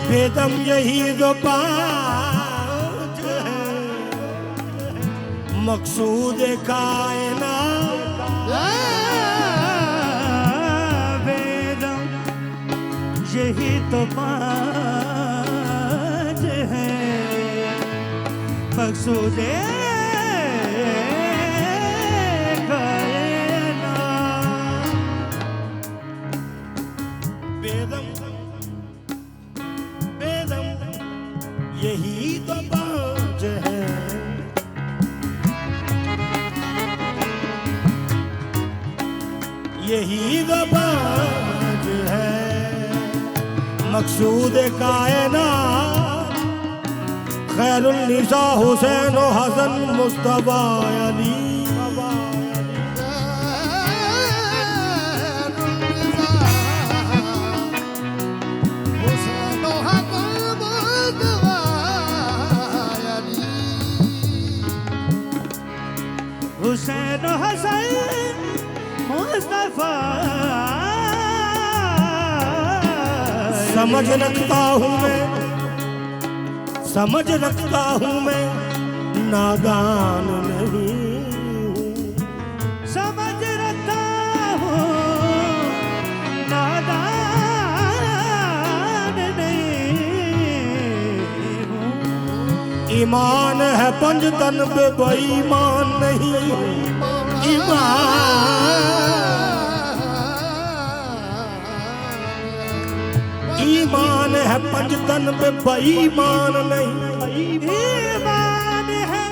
बेदम यही दो पाँच है, मकसूद कायनात। बेदम यही तो पाँच है, मकसूद यही तो पाँच है, यही तो पाँच है, मकसूद कायनात। खैरुल निसा हुसैन व हसन मुस्तफा अली। हुसैन हसन मुस्तफा। समझ रखता हूँ मैं, समझ रखता हूँ मैं, नादान नहीं हूँ। समझ रखता हूँ नादान नहीं हूँ। ईमान है पंजतन पे बेईमान नहीं। ईमान है पंजतन पे बेईमान नहीं। ईमान है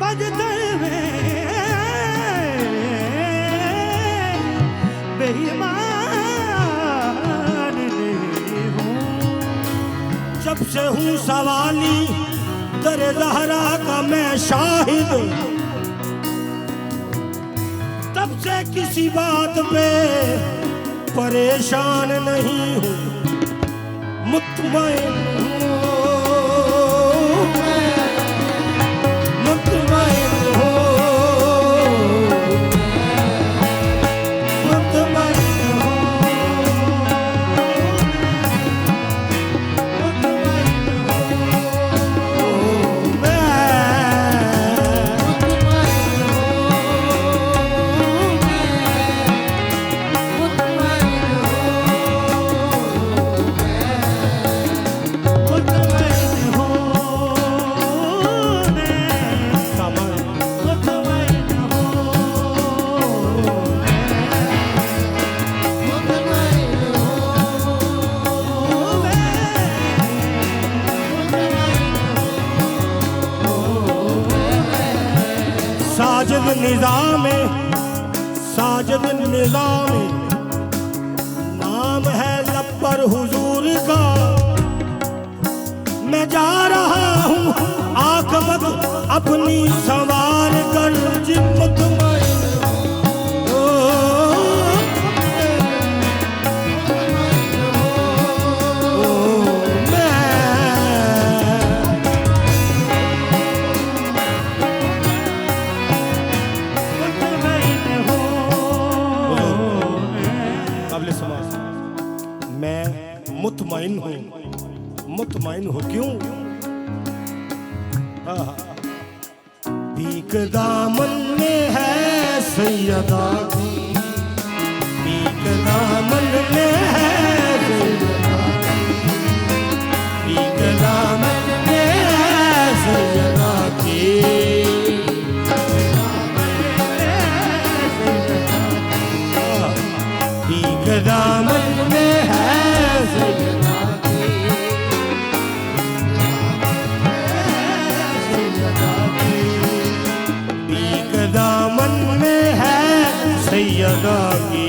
पंजतन में बेईमान नहीं हूँ। जब से हूँ सवाली दरे ज़हरा का मैं शाहिद, तब से किसी बात पे परेशान नहीं हूँ। मुतमईन हूँ, मुतमईन हूँ, मुतमईन हूँ, मुतमईन हूँ मैं। साजिद निज़ामे, साजिद निज़ामे नाम है लब पर हुजूर का। मैं जा रहा हूँ आकमत अपनी संवार कर। मुतमईन हो, मैं मुतमईन हूँ। मुतमईन हूँ क्यों? भीख दामन में है सैयदा की, भीख दामन में है सैयदा की, भीख दामन में है सैयदा की। भीख दामन में है सैयदा की, भीख दामन में है सैयदा की।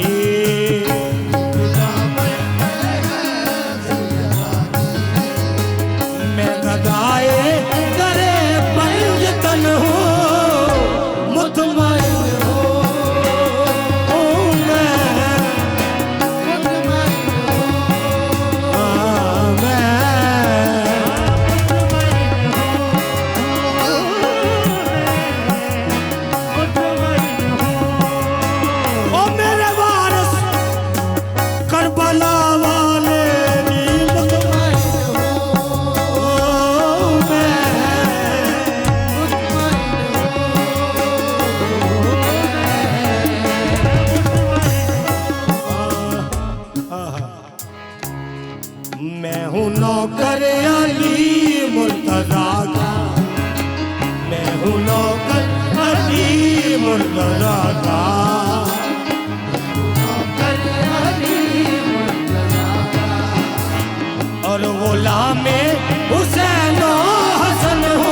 मैं हूँ नौकर अली मुर्तजा का, मैं हूँ नौकर अली मुर्तजा का। और गुलाम हुसैन हसन हो,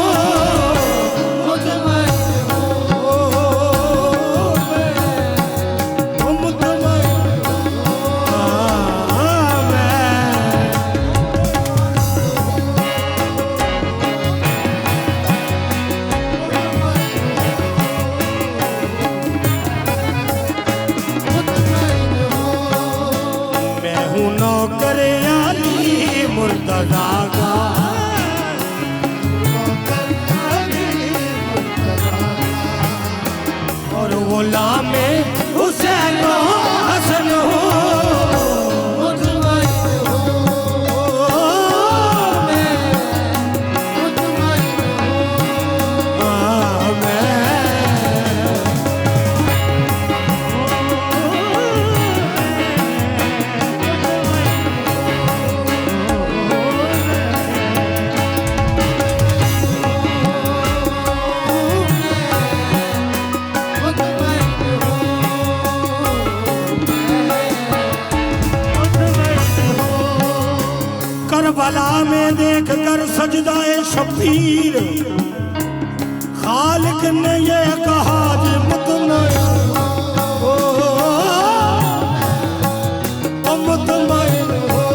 नौकर अली मुर्तजा का। और गुलाम हुसैन हसन हो, करबला में देख कर सजदाए शबीर, खालिक ने ये कहा जे मुतमईन हो, मुतमईन हो।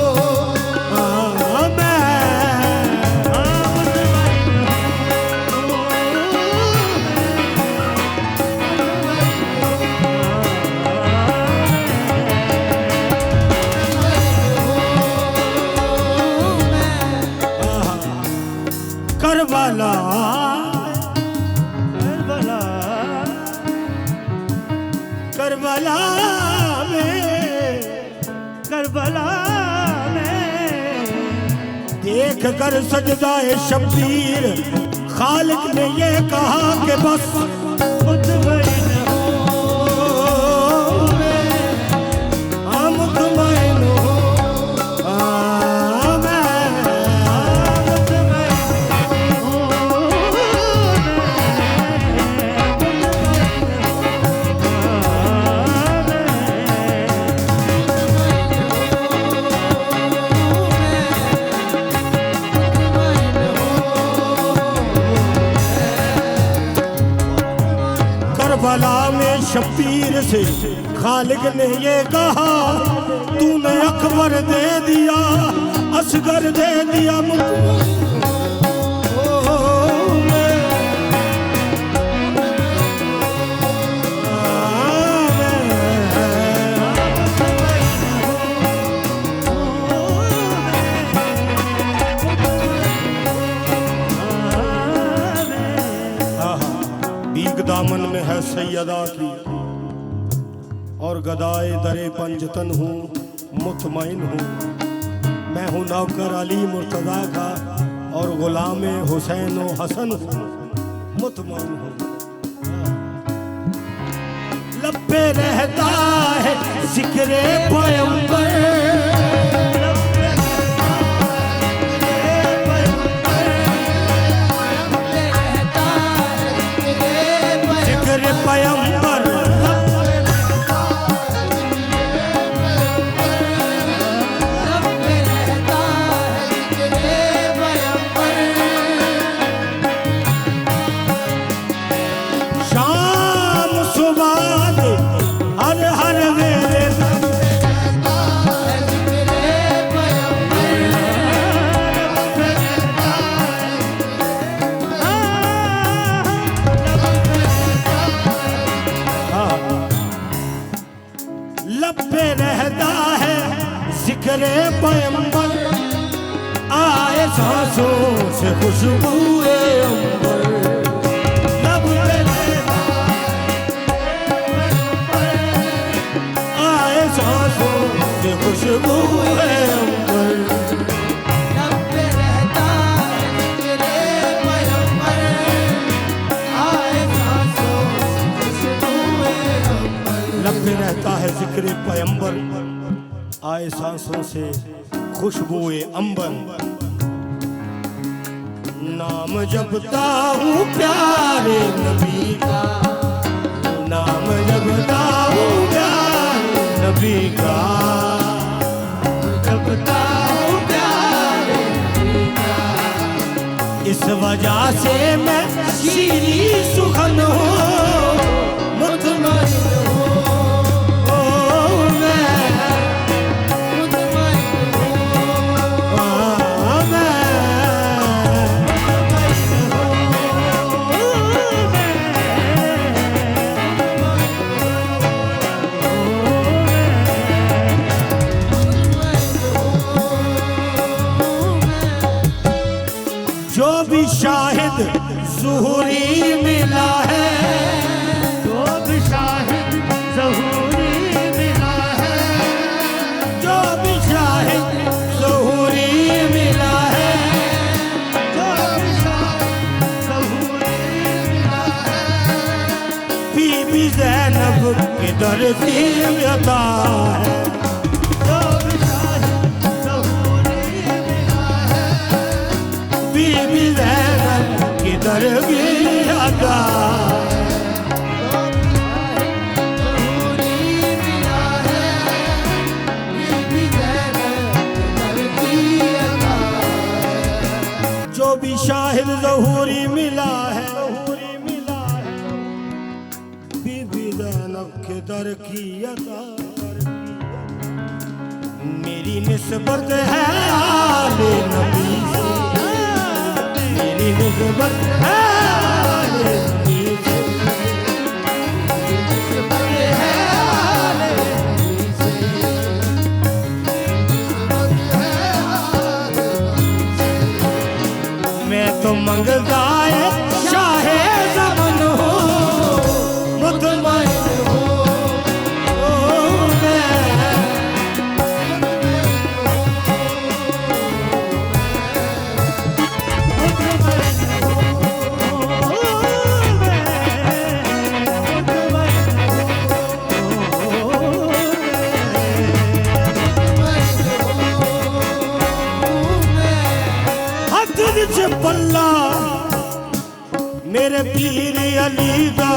करबला करबला करबला में देख कर सजदाए शबीर, खालिक ने ये कहा कि बस मुतमईन हो, मुतमईन हो। करबला में शबीर से खालिक ने ये कहा, तूने अकबर दे दिया, असगर दे दिया, दामन में है सैयदा की और गदाए दरे पंजतन हूँ, मुतमईन हूँ। मैं हूँ नौकर अली मुर्तजा का और गुलाम हुसैन हसन हूँ, मुतमईन हूँ। लब पे रहता है जिक्रे पैगंबर, पैगंबर शाम सुबह हर हर वेले लब पे रहता है जिक्रे पैगंबर, आए सांसों से खुशबूए अंबर। लब पे रहता आए सांसों से खुशबूए अंबर। लब पे रहता है जिक्रे पैगंबर, आए सांसों से खुशबूए अंबर। लब पे रहता है जिक्र पैगंबर, आए सांसों से खुशबुए अंबर, नाम जपता हूँ प्यारे नबी का, नाम जपता हूँ प्यारे नबी का, जपता हूँ प्यारे नबी का। इस वजह से मैं शीरी सुखन हूँ, मुतमइन हूँ, जो भी शाहिद ज़ुहूरी मिला है, जो भी शाहिद ज़हूरी मिला है, जो भी शाहिद ज़ुहूरी मिला है, जो भी शाहिद ज़हूरी मिला है, बीबी ज़ैनब के दर की अता है, जो भी शाहिद ज़हूरी मिला है, बीबी ज़ैनब की दर की अता है। जो भी शाहिद ज़हूरी मिला है, बीबी ज़ैनब के दर की अता। मेरी निस्बत है आले नबी से, मेरी निस्बत है आले नबी से, मेरी निस्बत है आले नबी से, मैं तो मंगदाए शाहे ज़मन हूँ, मुतमइन हूँ, ओ मैं हक विच पल्ला मेरे पीर अली दा,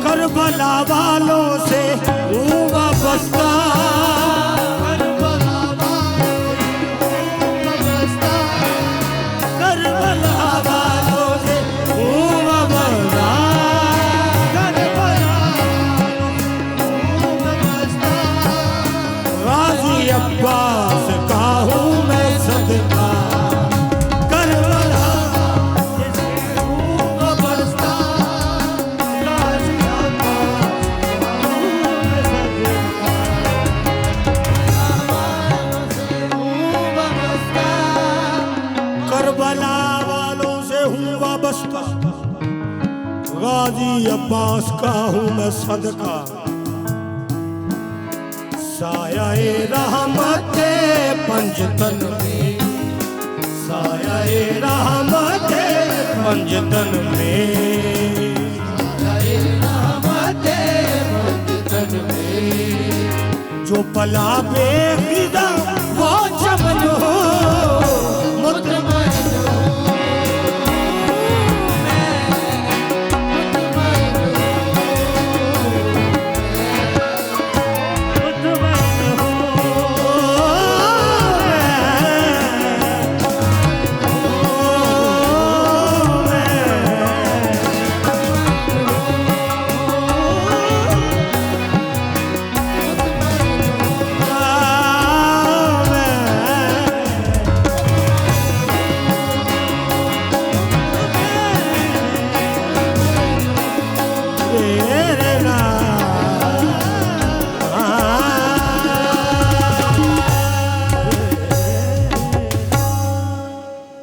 करबला वालों से हूँ वाबस्ता, करबला वालों से हूँ वाबस्ता, गाज़ी अब्बास का हूँ मैं सदका, करबला करबला वालों से हूँ वाबस्ता, गाज़ी अब्बास का हूँ मैं सदका। साया-ए रहमते पंजतन में, साया-ए रहमते पंजतन में, साया-ए रहमते पंजतन में, जो पला बेखिदा